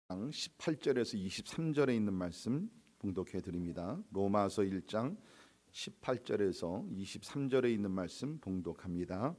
18절에서 23절에 있는 말씀 봉독해 드립니다. 로마서 1장 18절에서 23절에 있는 말씀 봉독합니다.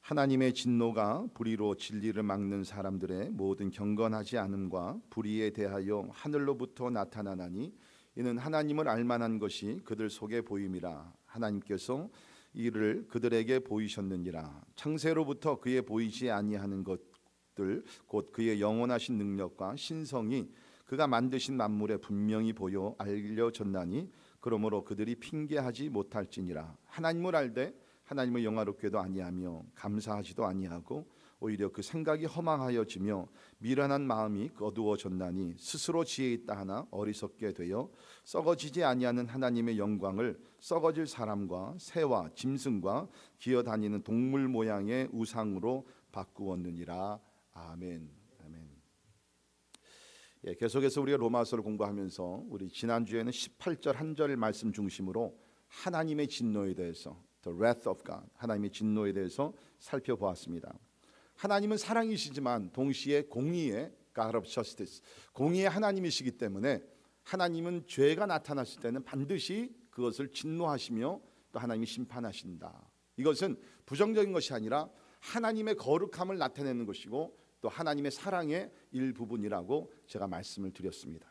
하나님의 진노가 불의로 진리를 막는 사람들의 모든 경건하지 않음과 불의에 대하여 하늘로부터 나타나나니 이는 하나님을 알만한 것이 그들 속에 보임이라. 하나님께서 이를 그들에게 보이셨느니라. 창세로부터 그의 보이지 아니하는 것들 곧 그의 영원하신 능력과 신성이 그가 만드신 만물에 분명히 보여 알려졌나니 그러므로 그들이 핑계하지 못할지니라. 하나님을 알되 하나님을 영화롭게도 아니하며 감사하지도 아니하고 오히려 그 생각이 허망하여지며 미련한 마음이 어두워졌나니 스스로 지혜 있다 하나 어리석게 되어 썩어지지 아니하는 하나님의 영광을 썩어질 사람과 새와 짐승과 기어다니는 동물 모양의 우상으로 바꾸었느니라. 아멘. 아멘. 계속해서 우리가 로마서를 공부하면서 우리 지난주에는 18절 한 절 말씀 중심으로 하나님의 진노에 대해서 The wrath of God, 하나님의 진노에 대해서 살펴보았습니다. 하나님은 사랑이시지만 동시에 공의의 God of Justice, 공의의 하나님이시기 때문에 하나님은 죄가 나타났을 때는 반드시 그것을 진노하시며 또 하나님이 심판하신다. 이것은 부정적인 것이 아니라 하나님의 거룩함을 나타내는 것이고 또 하나님의 사랑의 일부분이라고 제가 말씀을 드렸습니다.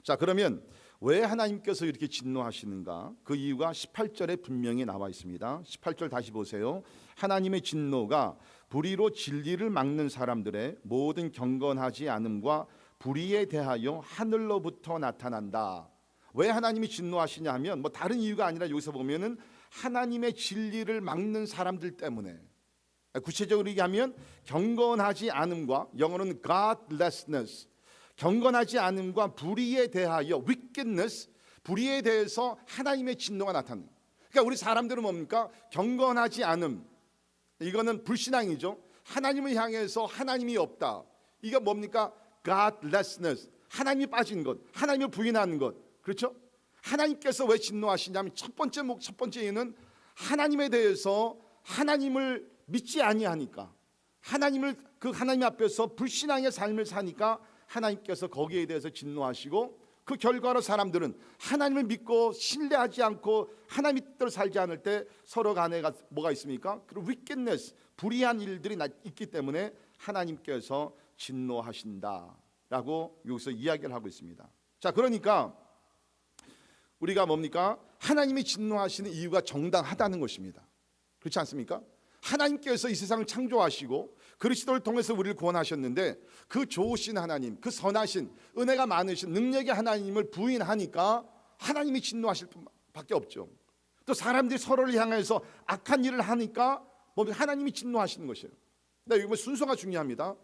자, 그러면 왜 하나님께서 이렇게 진노하시는가? 그 이유가 18절에 분명히 나와 있습니다. 18절 다시 보세요. 하나님의 진노가 불의로 진리를 막는 사람들의 모든 경건하지 않음과 불의에 대하여 하늘로부터 나타난다. 왜 하나님이 진노하시냐 하면 뭐 다른 이유가 아니라 여기서 보면은 하나님의 진리를 막는 사람들 때문에, 구체적으로 얘기하면 경건하지 않음과, 영어로는 godlessness, 경건하지 않음과 불의에 대하여 wickedness, 불의에 대해서 하나님의 진노가 나타나는. 그러니까 우리 사람들은 뭡니까? 경건하지 않음, 이거는 불신앙이죠. 하나님을 향해서 하나님이 없다, 이게 뭡니까? godlessness, 하나님이 빠진 것, 하나님을 부인하는 것. 그렇죠? 하나님께서 왜 진노하시냐면 첫 번째 이유는 하나님에 대해서 하나님을 믿지 아니하니까, 그 하나님 앞에서 불신앙의 삶을 사니까 하나님께서 거기에 대해서 진노하시고, 그 결과로 사람들은 하나님을 믿고 신뢰하지 않고 하나님 뜻대로 살지 않을 때 서로 간에 뭐가 있습니까? 그 wickedness, 불의한 일들이 있기 때문에 하나님께서 진노하신다라고 여기서 이야기를 하고 있습니다. 자, 그러니까 우리가 뭡니까? 하나님이 진노하시는 이유가 정당하다는 것입니다. 그렇지 않습니까? 하나님께서 이 세상을 창조하시고 그리스도를 통해서 우리를 구원하셨는데 그 좋으신 하나님, 그 선하신 은혜가 많으신 능력의 하나님을 부인하니까 하나님이 진노하실 뿐밖에 없죠. 또 사람들이 서로를 향해서 악한 일을 하니까 하나님이 진노하시는 것이에요. 근데 이거 순서가 중요합니다.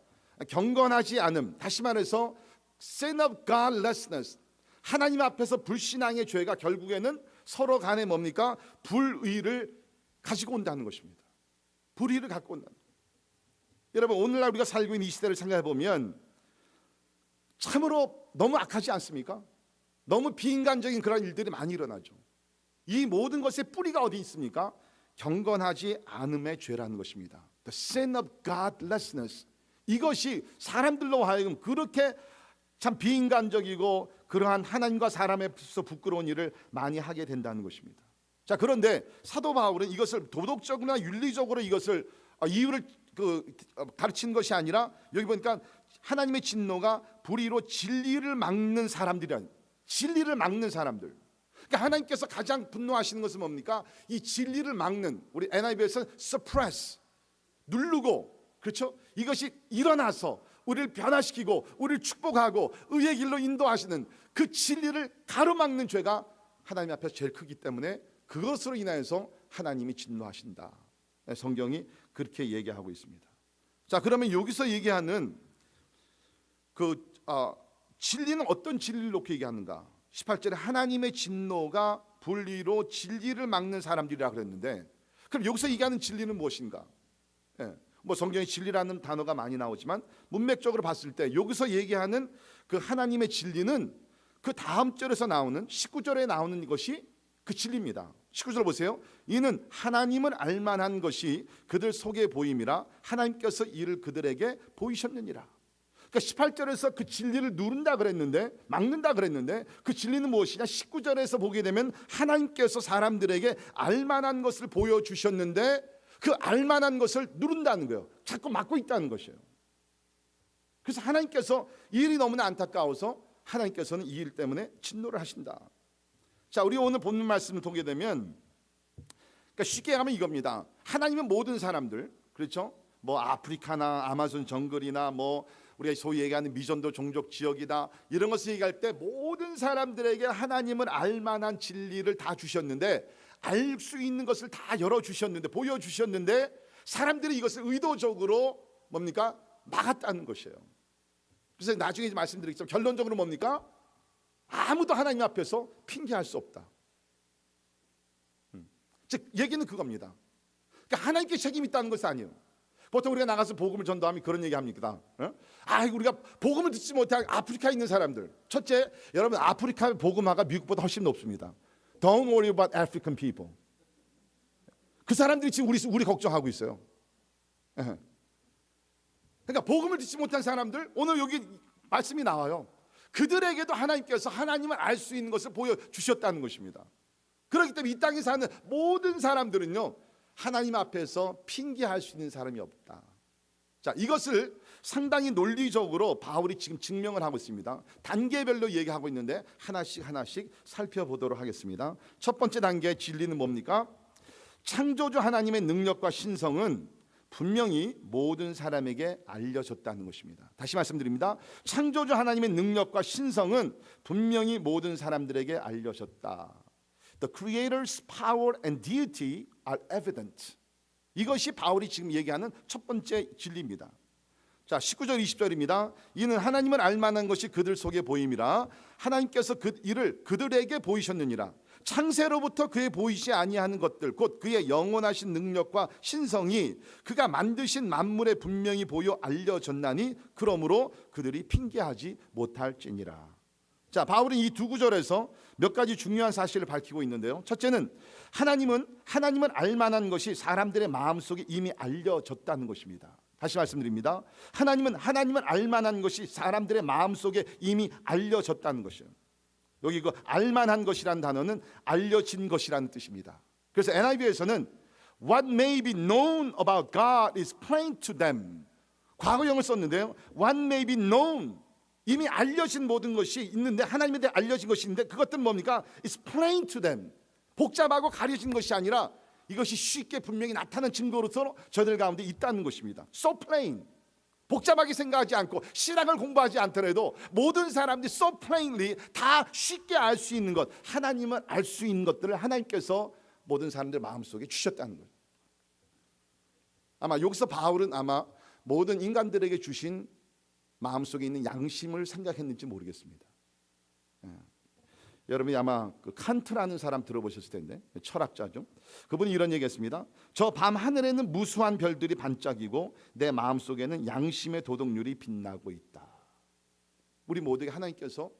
경건하지 않음, 다시 말해서 sin of godlessness, 하나님 앞에서 불신앙의 죄가 결국에는 서로 간에 뭡니까? 불의를 가지고 온다는 것입니다. 불의를 갖고 온다. 여러분, 오늘날 우리가 살고 있는 이 시대를 생각해 보면 참으로 너무 악하지 않습니까? 너무 비인간적인 그런 일들이 많이 일어나죠. 이 모든 것의 뿌리가 어디 있습니까? 경건하지 않음의 죄라는 것입니다. The sin of godlessness. 이것이 사람들로 하여금 그렇게 참 비인간적이고 그러한 하나님과 사람에서 부끄러운 일을 많이 하게 된다는 것입니다. 자, 그런데 사도 바울은 이것을 도덕적이나 윤리적으로 이것을 이유를 가르친 것이 아니라 여기 보니까 하나님의 진노가 불의로 진리를 막는 사람들이란, 진리를 막는 사람들. 그러니까 하나님께서 가장 분노하시는 것은 뭡니까? 이 진리를 막는, 우리 NIV에서는 suppress, 누르고, 그렇죠? 이것이 일어나서 우리를 변화시키고 우리를 축복하고 의의 길로 인도하시는 그 진리를 가로막는 죄가 하나님 앞에서 제일 크기 때문에 그것으로 인하여서 하나님이 진노하신다. 성경이 그렇게 얘기하고 있습니다. 자, 그러면 여기서 얘기하는 진리는 어떤 진리를 놓고 얘기하는가? 18절에 하나님의 진노가 불의로 진리를 막는 사람들이라 그랬는데, 그럼 여기서 얘기하는 진리는 무엇인가? 뭐 성경에 진리라는 단어가 많이 나오지만 문맥적으로 봤을 때 여기서 얘기하는 그 하나님의 진리는 그 다음 절에서 나오는 19절에 나오는 것이 그 진리입니다. 19절 보세요. 이는 하나님을 알만한 것이 그들 속에 보임이라. 하나님께서 이를 그들에게 보이셨느니라. 그러니까 그러니까 18절에서 그 진리를 누른다 그랬는데, 막는다 그랬는데, 그 진리는 무엇이냐? 19절에서 보게 되면 하나님께서 사람들에게 알만한 것을 보여주셨는데 그 알만한 것을 누른다는 거예요. 자꾸 막고 있다는 것이에요. 그래서 하나님께서 이 일이 너무나 안타까워서 하나님께서는 이 일 때문에 진노를 하신다. 자, 우리 오늘 본문 말씀을 보게 되면, 그러니까 쉽게 하면 이겁니다. 하나님은 모든 사람들, 그렇죠? 뭐 아프리카나 아마존 정글이나 뭐 우리가 소위 얘기하는 미전도 종족 지역이다, 이런 것을 얘기할 때 모든 사람들에게 하나님은 알만한 진리를 다 주셨는데, 알 수 있는 것을 다 열어주셨는데, 보여주셨는데 사람들이 이것을 의도적으로 뭡니까? 막았다는 것이에요. 그래서 나중에 말씀드리겠지만 결론적으로 뭡니까? 아무도 하나님 앞에서 핑계할 수 없다. 즉 얘기는 그겁니다. 그러니까 하나님께 책임이 있다는 것은 아니에요. 보통 우리가 나가서 복음을 전도하면 그런 얘기 합니다. 우리가 복음을 듣지 못한 아프리카에 있는 사람들. 첫째, 여러분 아프리카 복음화가 미국보다 훨씬 높습니다. Don't worry about African people. 그 사람들이 지금 우리 걱정하고 있어요. 그러니까 복음을 듣지 못한 사람들, 오늘 여기 말씀이 나와요. 그들에게도 하나님께서 하나님을 알 수 있는 것을 보여주셨다는 것입니다. 그렇기 때문에 이 땅에 사는 모든 사람들은요, 하나님 앞에서 핑계할 수 있는 사람이 없다. 자, 이것을 상당히 논리적으로 바울이 지금 증명을 하고 있습니다. 단계별로 얘기하고 있는데 하나씩 살펴보도록 하겠습니다. 첫 번째 단계의 진리는 뭡니까? 창조주 하나님의 능력과 신성은 분명히 모든 사람에게 알려졌다는 것입니다. 다시 말씀드립니다. 창조주 하나님의 능력과 신성은 분명히 모든 사람들에게 알려졌다. The Creator's power and deity are evident. 이것이 바울이 지금 얘기하는 첫 번째 진리입니다. 자, 19절 20절입니다. 이는 하나님을 알만한 것이 그들 속에 보임이라 하나님께서 그 일을 그들에게 보이셨느니라. 창세로부터 그의 보이지 아니하는 것들 곧 그의 영원하신 능력과 신성이 그가 만드신 만물에 분명히 보여 알려졌나니 그러므로 그들이 핑계하지 못할지니라. 자, 바울은 이 두 구절에서 몇 가지 중요한 사실을 밝히고 있는데요. 첫째는 하나님을 알만한 것이 사람들의 마음속에 이미 알려졌다는 것입니다. 다시 말씀드립니다. 하나님을 알만한 것이 사람들의 마음속에 이미 알려졌다는 것이에요. 여기 그 알만한 것이라는 단어는 알려진 것이라는 뜻입니다. 그래서 NIV에서는 What may be known about God is plain to them. 과거형을 썼는데요. What may be known, 이미 알려진 모든 것이 있는데, 하나님에 대해 알려진 것이 있는데 그것들은 뭡니까? It's plain to them. 복잡하고 가려진 것이 아니라 이것이 쉽게 분명히 나타난 증거로서 저들 가운데 있다는 것입니다. So plain. 복잡하게 생각하지 않고 신학을 공부하지 않더라도 모든 사람들이 so plainly 다 쉽게 알 수 있는 것, 하나님을 알 수 있는 것들을 하나님께서 모든 사람들 마음속에 주셨다는 거예요. 아마 여기서 바울은 아마 모든 인간들에게 주신 마음속에 있는 양심을 생각했는지 모르겠습니다. 여러분이 아마 그 칸트라는 사람 들어보셨을 텐데, 철학자죠. 그분이 이런 얘기했습니다. 저 밤 하늘에는 무수한 별들이 반짝이고 내 마음속에는 양심의 도덕률이 빛나고 있다. 우리 모두에게 하나님께서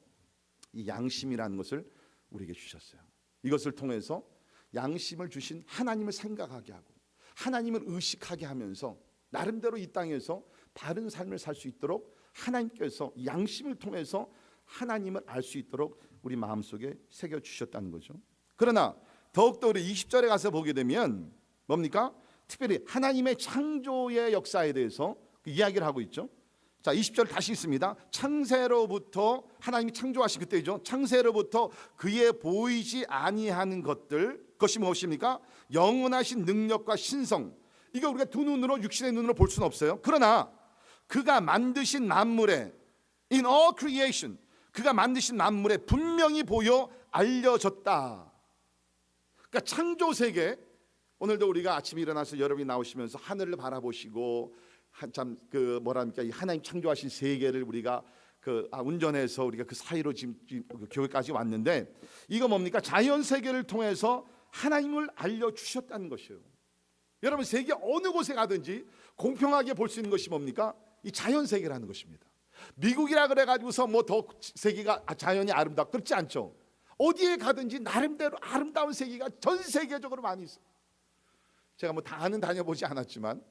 이 양심이라는 것을 우리에게 주셨어요. 이것을 통해서 양심을 주신 하나님을 생각하게 하고 하나님을 의식하게 하면서 나름대로 이 땅에서 바른 삶을 살 수 있도록 하나님께서 양심을 통해서 하나님을 알 수 있도록 우리 마음속에 새겨주셨다는 거죠. 그러나 더욱더 우리 20절에 가서 보게 되면 뭡니까? 특별히 하나님의 창조의 역사에 대해서 그 이야기를 하고 있죠. 자, 20절 다시 있습니다. 창세로부터 하나님이 창조하신 그때죠. 창세로부터 그의 보이지 아니하는 것들, 그것이 무엇입니까? 영원하신 능력과 신성. 이거 우리가 두 눈으로, 육신의 눈으로 볼 수는 없어요. 그러나 그가 만드신 만물에, in all creation, 그가 만드신 만물에 분명히 보여 알려졌다. 그러니까 창조 세계, 오늘도 우리가 아침에 일어나서 여러분이 나오시면서 하늘을 바라보시고 한참 그 뭐랍니까, 이 하나님 창조하신 세계를 우리가 운전해서 우리가 그 사이로 지금 교회까지 왔는데, 이거 뭡니까? 자연 세계를 통해서 하나님을 알려 주셨다는 것이에요. 여러분, 세계 어느 곳에 가든지 공평하게 볼 수 있는 것이 뭡니까? 이 자연 세계라는 것입니다. 미국이라 그래 가지고서 뭐 더 세계가 자연이 아름답고 그렇지 않죠. 어디에 가든지 나름대로 아름다운 세계가 전 세계적으로 많이 있어요. 제가 뭐 다는 다녀보지 않았지만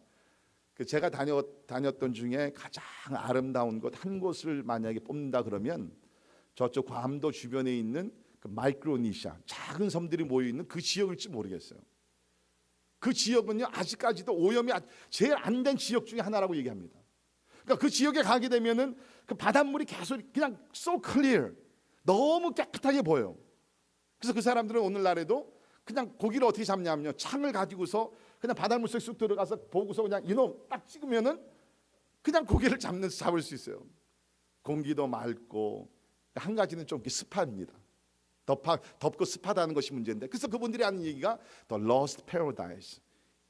제가 다녔던 중에 가장 아름다운 곳 한 곳을 만약에 뽑는다 그러면 저쪽 괌도 주변에 있는 그 마이크로네시아 작은 섬들이 모여 있는 그 지역일지 모르겠어요. 그 지역은요 아직까지도 오염이 제일 안 된 지역 중에 하나라고 얘기합니다. 그러니까 그 지역에 가게 되면은 그 바닷물이 계속 그냥 so clear, 너무 깨끗하게 보여요. 그래서 그 사람들은 오늘날에도 그냥 고기를 어떻게 잡냐면요, 창을 가지고서 그냥 바닷물 속에 쑥 들어가서 보고서 그냥 딱 찍으면은 그냥 고기를 잡을 수 있어요. 공기도 맑고 한 가지는 좀 습합니다. 덥고 습하다는 것이 문제인데, 그래서 그분들이 하는 얘기가 The Lost Paradise,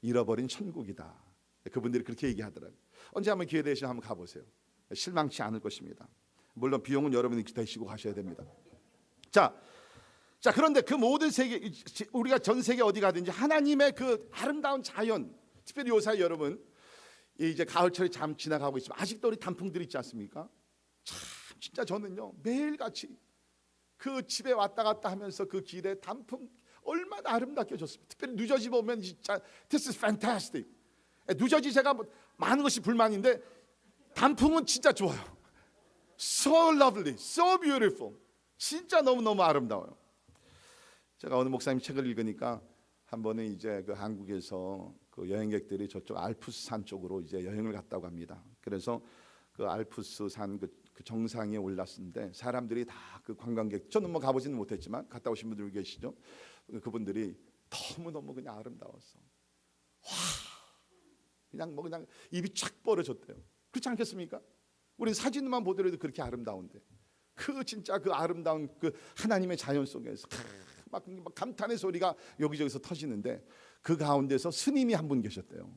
잃어버린 천국이다. 그분들이 그렇게 얘기하더라고요. 언제 한번 기회 되시면 한번 가보세요. 실망치 않을 것입니다. 물론 비용은 여러분이 대시고 가셔야 됩니다. 자 그런데 그 모든 세계, 우리가 전 세계 어디 가든지 하나님의 그 아름다운 자연, 특별히 요새 여러분 이제 가을철이 잠 지나가고 있지만 아직도 우리 단풍들 있지 않습니까? 참 진짜 저는요 매일같이 그 집에 왔다 갔다 하면서 그 길에 단풍 얼마나 아름답게 졌습니다. 특별히 뉴저지 보면 진짜 This is fantastic. 뉴저지 제가 많은 것이 불만인데 단풍은 진짜 좋아요. So lovely, so beautiful. 진짜 너무너무 아름다워요. 제가 어느 목사님 책을 읽으니까 한 번은 이제 그 한국에서 그 여행객들이 저쪽 알프스 산 쪽으로 이제 여행을 갔다고 합니다. 그래서 그 알프스 산 그 정상에 올랐는데 사람들이 다 그 관광객, 저는 뭐 가보지는 못했지만 갔다 오신 분들 계시죠? 그분들이 너무너무 그냥 아름다웠어. 와, 그냥 입이 착 벌어졌대요. 그렇지 않겠습니까? 우리 사진만 보더라도 그렇게 아름다운데 그 진짜 그 아름다운 그 하나님의 자연 속에서 막 감탄의 소리가 여기저기서 터지는데 그 가운데서 스님이 한 분 계셨대요.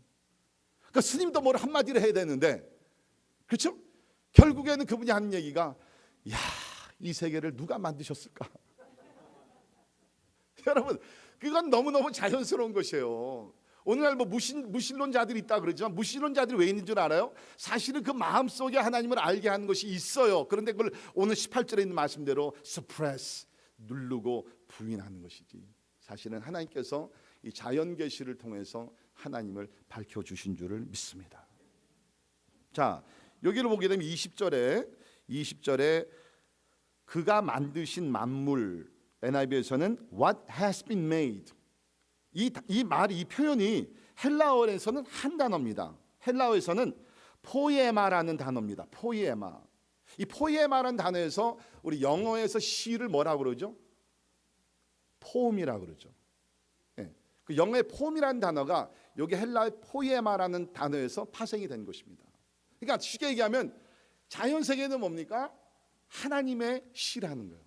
그러니까 스님도 뭘 한마디를 해야 되는데, 그렇죠? 결국에는 그분이 하는 얘기가, 야, 이 세계를 누가 만드셨을까? 여러분, 그건 너무너무 자연스러운 것이에요. 오늘날 뭐 무신론자들이 있다 그러지만 무신론자들이 왜 있는 줄 알아요? 사실은 그 마음속에 하나님을 알게 하는 것이 있어요. 그런데 그걸 오늘 18절에 있는 말씀대로 suppress, 누르고 부인하는 것이지, 사실은 하나님께서 이 자연 계시를 통해서 하나님을 밝혀주신 줄을 믿습니다. 자, 여기를 보게 되면 20절에 그가 만드신 만물, NIV에서는 what has been made, 이 말이, 이 표현이 헬라어에서는 한 단어입니다. 헬라어에서는 포이에마라는 단어입니다. 포이에마. 이 포이에마라는 단어에서 우리 영어에서 시를 뭐라고 그러죠? 폼이라고 그러죠. 네. 그 영어의 폼이라는 단어가 여기 헬라의 포이에마라는 단어에서 파생이 된 것입니다. 그러니까 쉽게 얘기하면 자연 세계는 뭡니까? 하나님의 시라는 거예요.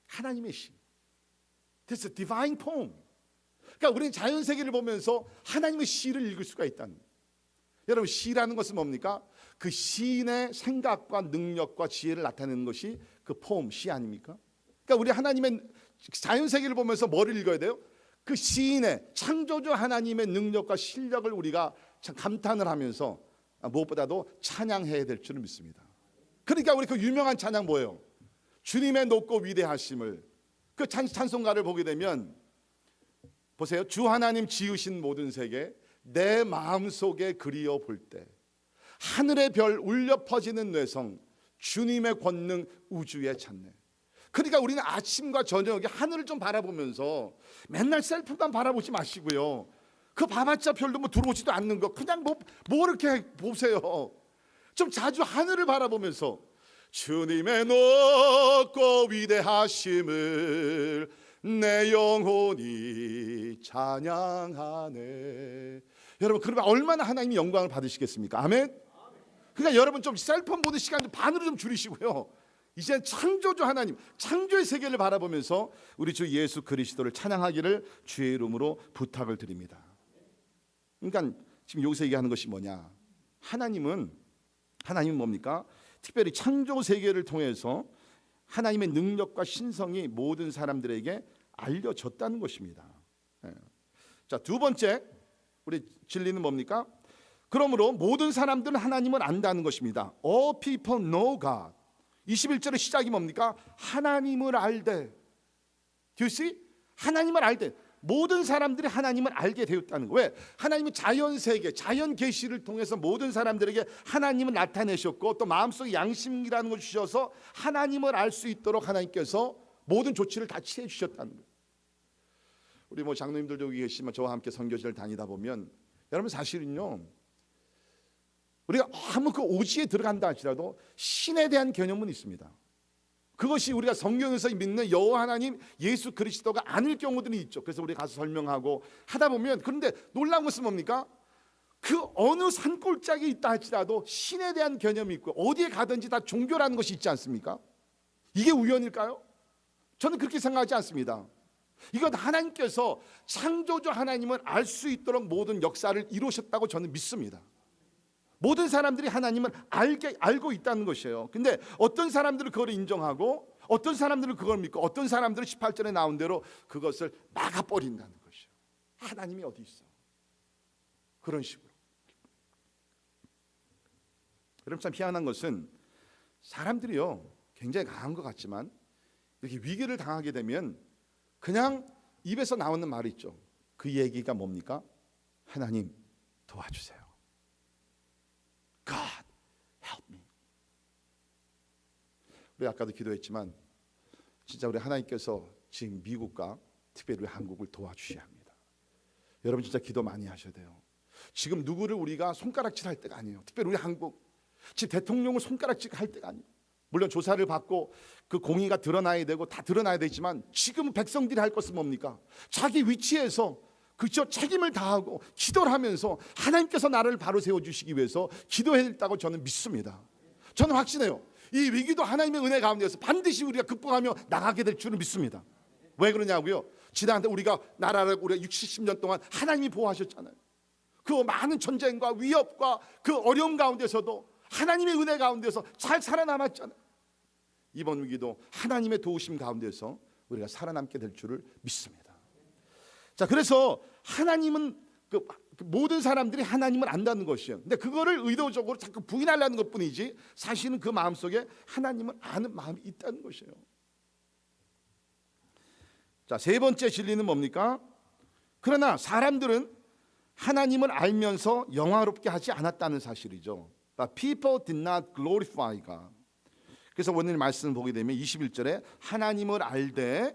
하나님의 시. That's a divine poem. 그러니까 우리는 자연 세계를 보면서 하나님의 시를 읽을 수가 있다는 거예요. 여러분, 시라는 것은 뭡니까? 그 시인의 생각과 능력과 지혜를 나타내는 것이 그 포em, 시 아닙니까? 그러니까 우리 하나님의 자연 세계를 보면서 뭐를 읽어야 돼요? 그 시인의, 창조주 하나님의 능력과 실력을 우리가 참 감탄을 하면서 무엇보다도 찬양해야 될 줄을 믿습니다. 그러니까 우리 그 유명한 찬양 뭐예요? 주님의 높고 위대하심을, 그 찬송가를 보게 되면 보세요. 주 하나님 지으신 모든 세계 내 마음속에 그리어 볼 때 하늘의 별 울려 퍼지는 뇌성 주님의 권능 우주에 찾네. 그러니까 우리는 아침과 저녁에 하늘을 좀 바라보면서 맨날 셀프만 바라보지 마시고요. 그 봐봤자 별로 뭐 들어오지도 않는 거 그냥 뭐 이렇게 보세요. 좀 자주 하늘을 바라보면서 주님의 높고 위대하심을 내 영혼이 찬양하네. 여러분, 그러면 얼마나 하나님이 영광을 받으시겠습니까? 아멘. 그러니까 여러분 좀 셀폰 보는 시간 좀 반으로 좀 줄이시고요. 이제 창조주 하나님, 창조의 세계를 바라보면서 우리 주 예수 그리스도를 찬양하기를 주의 이름으로 부탁을 드립니다. 그러니까 지금 여기서 얘기하는 것이 뭐냐? 하나님은 뭡니까? 특별히 창조 세계를 통해서 하나님의 능력과 신성이 모든 사람들에게 알려졌다는 것입니다. 자, 두 번째 우리 진리는 뭡니까? 그러므로 모든 사람들은 하나님을 안다는 것입니다. All people know God. 21절의 시작이 뭡니까? 하나님을 알되. Do you see? 하나님을 알되. 모든 사람들이 하나님을 알게 되었다는 거예요. 왜? 하나님이 자연 세계, 자연 계시를 통해서 모든 사람들에게 하나님을 나타내셨고 또 마음속 양심이라는 걸 주셔서 하나님을 알 수 있도록 하나님께서 모든 조치를 다 취해 주셨다는 거예요. 우리 뭐 장로님들도 여기 계시지만 저와 함께 선교지를 다니다 보면 여러분 사실은요, 우리가 아무 그 오지에 들어간다 할지라도 신에 대한 개념은 있습니다. 그것이 우리가 성경에서 믿는 여호와 하나님 예수 그리스도가 아닐 경우들이 있죠. 그래서 우리 가서 설명하고 하다 보면, 그런데 놀라운 것은 뭡니까? 그 어느 산골짜기에 있다 할지라도 신에 대한 개념이 있고 어디에 가든지 다 종교라는 것이 있지 않습니까? 이게 우연일까요? 저는 그렇게 생각하지 않습니다. 이건 하나님께서 창조주 하나님을 알 수 있도록 모든 역사를 이루셨다고 저는 믿습니다. 모든 사람들이 하나님을 알고 있다는 것이에요. 근데 어떤 사람들은 그걸 인정하고 어떤 사람들은 그걸 믿고 어떤 사람들은 18절에 나온 대로 그것을 막아버린다는 것이에요. 하나님이 어디 있어? 그런 식으로. 여러분 참 희한한 것은 사람들이요 굉장히 강한 것 같지만 이렇게 위기를 당하게 되면 그냥 입에서 나오는 말이 있죠. 그 얘기가 뭡니까? 하나님 도와주세요. God help me. 우리 아까도 기도했지만 진짜 우리 하나님께서 지금 미국과 특별히 한국을 도와주셔야 합니다. 여러분 진짜 기도 많이 하셔야 돼요. 지금 누구를 우리가 손가락질할 때가 아니에요. 특별히 우리 한국 지금 대통령을 손가락질할 때가 아니에요. 물론 조사를 받고 그 공의가 드러나야 되고 다 드러나야 되지만 지금 백성들이 할 것은 뭡니까? 자기 위치에서 그저 책임을 다하고 기도를 하면서 하나님께서 나를 바로 세워주시기 위해서 기도해야 된다고 저는 믿습니다. 저는 확신해요. 이 위기도 하나님의 은혜 가운데서 반드시 우리가 극복하며 나가게 될 줄을 믿습니다. 왜 그러냐고요? 지난 우리가 나라를 우리가 60, 70년 동안 하나님이 보호하셨잖아요. 그 많은 전쟁과 위협과 그 어려움 가운데서도 하나님의 은혜 가운데서 잘 살아남았잖아요. 이번 위기도 하나님의 도우심 가운데서 우리가 살아남게 될 줄을 믿습니다. 자, 그래서 하나님은 그 모든 사람들이 하나님을 안다는 것이에요. 근데 그거를 의도적으로 자꾸 부인하려는 것뿐이지 사실은 그 마음속에 하나님을 아는 마음이 있다는 것이에요. 자, 세 번째 진리는 뭡니까? 그러나 사람들은 하나님을 알면서 영화롭게 하지 않았다는 사실이죠. But people did not glorify God. 그래서 오늘 말씀을 보게 되면 21절에 하나님을 알되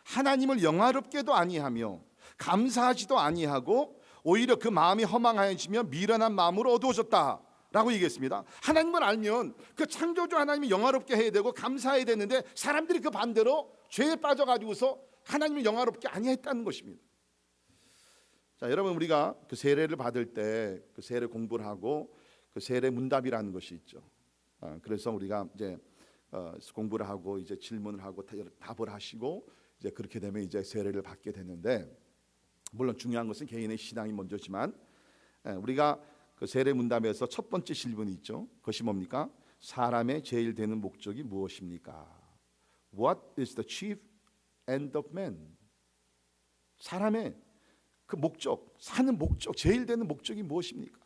하나님을 영화롭게도 아니하며 감사하지도 아니하고 오히려 그 마음이 허망하여지며 미련한 마음으로 어두워졌다라고 얘기했습니다. 하나님을 알면 그 창조주 하나님이 영화롭게 해야 되고 감사해야 되는데 사람들이 그 반대로 죄에 빠져가지고서 하나님을 영화롭게 아니했다는 것입니다. 자, 여러분 우리가 그 세례를 받을 때 그 세례 공부를 하고 그 세례 문답이라는 것이 있죠. 그래서 우리가 이제 공부를 하고 이제 질문을 하고 답을 하시고 이제 그렇게 되면 이제 세례를 받게 되는데, 물론 중요한 것은 개인의 신앙이 먼저지만 우리가 그 세례 문답에서 첫 번째 질문이 있죠. 그것이 뭡니까? 사람의 제일 되는 목적이 무엇입니까? What is the chief end of man? 사람의 그 목적, 사는 목적, 제일 되는 목적이 무엇입니까?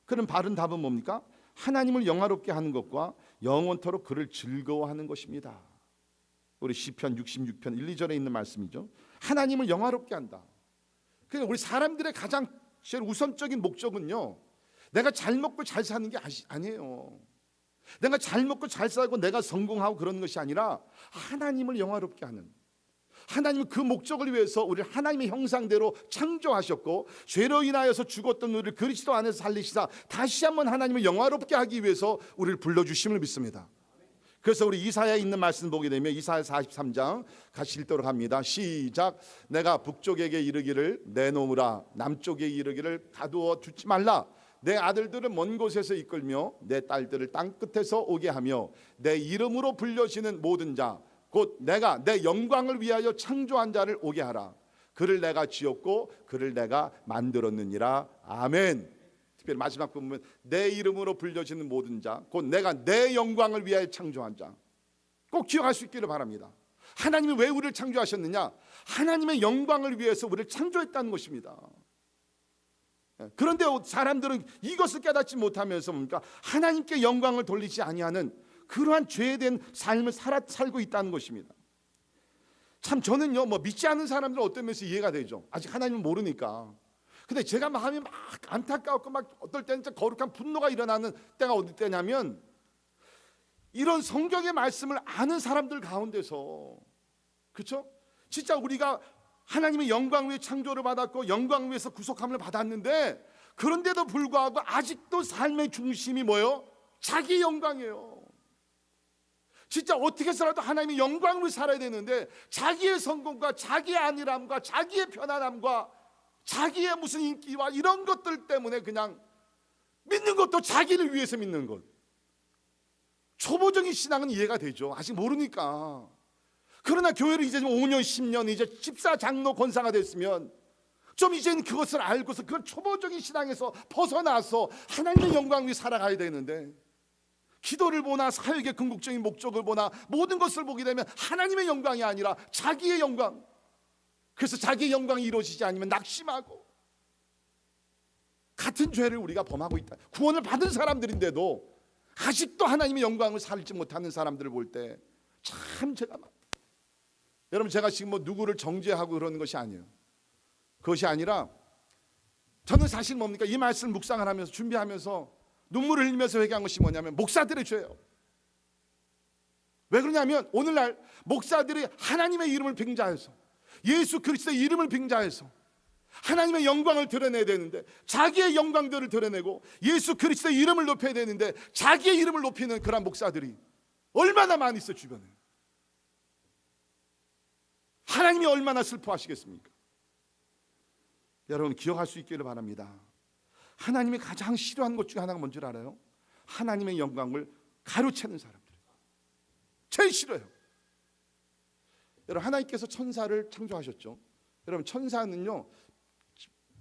그럼 바른 답은 뭡니까? 하나님을 영화롭게 하는 것과 영원토록 그를 즐거워하는 것입니다. 우리 시편 66편 1, 2절에 있는 말씀이죠. 하나님을 영화롭게 한다. 그러니까 우리 사람들의 가장 제일 우선적인 목적은요, 내가 잘 먹고 잘 사는 게 아니에요. 내가 잘 먹고 잘 살고 내가 성공하고 그런 것이 아니라 하나님을 영화롭게 하는, 하나님은 그 목적을 위해서 우리를 하나님의 형상대로 창조하셨고 죄로 인하여서 죽었던 우리를 그리스도 안에서 살리시사 다시 한번 하나님을 영화롭게 하기 위해서 우리를 불러주심을 믿습니다. 그래서 우리 이사야에 있는 말씀 보게 되면 이사야 43장 같이 읽도록 합니다. 시작. 내가 북쪽에게 이르기를 내놓으라, 남쪽에 이르기를 가두어 두지 말라. 내 아들들을 먼 곳에서 이끌며 내 딸들을 땅 끝에서 오게 하며 내 이름으로 불려지는 모든 자 곧 내가 내 영광을 위하여 창조한 자를 오게 하라. 그를 내가 지었고 그를 내가 만들었느니라. 아멘. 특별히 마지막 부분, 내 이름으로 불려지는 모든 자 곧 내가 내 영광을 위하여 창조한 자. 꼭 기억할 수 있기를 바랍니다. 하나님이 왜 우리를 창조하셨느냐? 하나님의 영광을 위해서 우리를 창조했다는 것입니다. 그런데 사람들은 이것을 깨닫지 못하면서 뭡니까? 하나님께 영광을 돌리지 아니하는 그러한 죄에 대한 삶을 살고 있다는 것입니다. 참 저는요, 뭐 믿지 않는 사람들은 어떤 면에서 이해가 되죠. 아직 하나님을 모르니까. 근데 제가 마음이 막 안타까웠고 막 어떨 때는 진짜 거룩한 분노가 일어나는 때가 어디 때냐면, 이런 성경의 말씀을 아는 사람들 가운데서, 그렇죠? 진짜 우리가 하나님의 영광 위에 창조를 받았고 영광 위에서 구속함을 받았는데, 그런데도 불구하고 아직도 삶의 중심이 뭐예요? 자기 영광이에요. 진짜 어떻게 해서라도 하나님의 영광을 살아야 되는데, 자기의 성공과 자기의 안일함과 자기의 편안함과 자기의 무슨 인기와 이런 것들 때문에 그냥 믿는 것도 자기를 위해서 믿는 것. 초보적인 신앙은 이해가 되죠. 아직 모르니까. 그러나 교회를 이제 5년 10년 이제 집사 장로 권사가 됐으면 좀 이제는 그것을 알고서 그 초보적인 신앙에서 벗어나서 하나님의 영광 위에 살아가야 되는데, 기도를 보나 사역의 궁극적인 목적을 보나 모든 것을 보게 되면 하나님의 영광이 아니라 자기의 영광. 그래서 자기의 영광이 이루어지지 않으면 낙심하고, 같은 죄를 우리가 범하고 있다. 구원을 받은 사람들인데도 아직도 하나님의 영광을 살지 못하는 사람들을 볼 때 참 제가 여러분, 제가 지금 뭐 누구를 정죄하고 그러는 것이 아니에요. 그것이 아니라 저는 사실 뭡니까? 이 말씀을 묵상을 하면서 준비하면서 눈물을 흘리면서 회개한 것이 뭐냐면 목사들의 죄예요. 왜 그러냐면 오늘날 목사들이 하나님의 이름을 빙자해서, 예수 그리스도의 이름을 빙자해서 하나님의 영광을 드러내야 되는데, 자기의 영광들을 드러내고 예수 그리스도의 이름을 높여야 되는데 자기의 이름을 높이는 그런 목사들이 얼마나 많이 있어 주변에. 하나님이 얼마나 슬퍼하시겠습니까? 여러분 기억할 수 있기를 바랍니다. 하나님이 가장 싫어하는 것 중에 하나가 뭔지 알아요? 하나님의 영광을 가로채는 사람들. 제일 싫어요. 여러분 하나님께서 천사를 창조하셨죠. 여러분 천사는요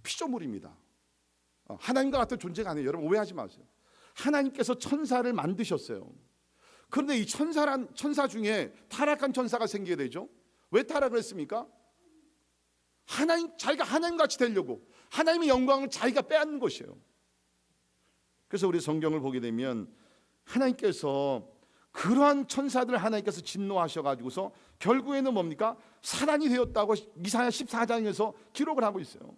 피조물입니다. 하나님과 같은 존재가 아니에요. 여러분 오해하지 마세요. 하나님께서 천사를 만드셨어요. 그런데 이 천사 중에 타락한 천사가 생기게 되죠. 왜 타락을 했습니까? 자기가 하나님같이 되려고 하나님의 영광을 자기가 빼앗는 것이에요. 그래서 우리 성경을 보게 되면 하나님께서 그러한 천사들 하나님께서 진노하셔가지고서 결국에는 뭡니까? 사단이 되었다고 이사야 14장에서 기록을 하고 있어요.